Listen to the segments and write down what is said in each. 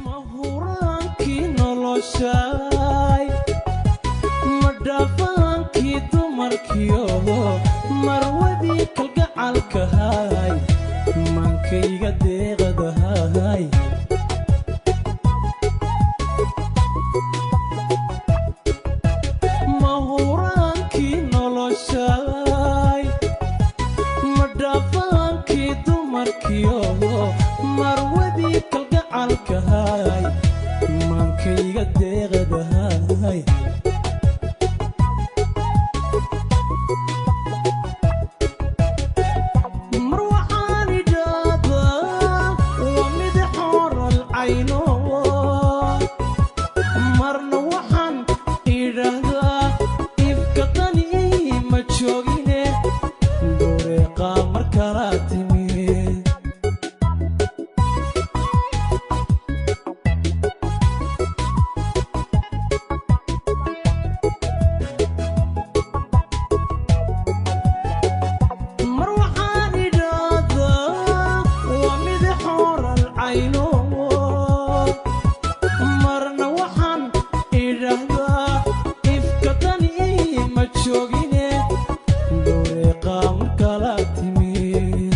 mahuraankii noloshay madhafaankii dumarkiyo marwadii kalgacalkahay maankayga deeqadahay mahuraankii noloshay madhafaankii dumarkiyo marwadii kalgacalkahay maankayga deeqadahay mar waxaan idhaahdaa waa mid xoral cayno marna waxaan idhaahdaa ifka qani ma joogine bureeqa mar kala timid mar waxaan idhaahdaa waa mid xoral cayno marna waxaan idhaahdaa ifka qani ma joogine bureeqa mar kala timid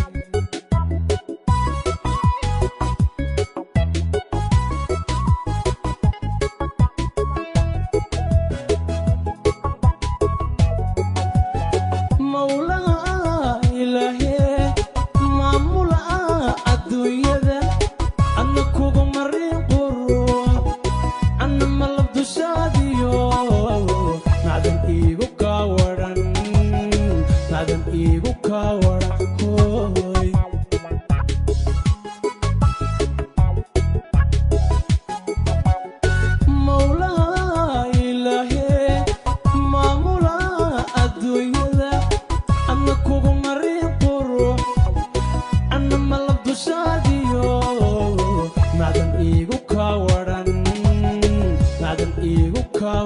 mawlaha ilaahee maamulaha adduunyada adna kugu marin qurux anna malab dushaadiyo macdan iigu kaa waran macdan iigu kaa waran hooy mawlaha ilaahee maamulaha adduunyada adna kugu marin qurux anna malab dushaadiyo macdan iigu kaa waran macdan iigu kaa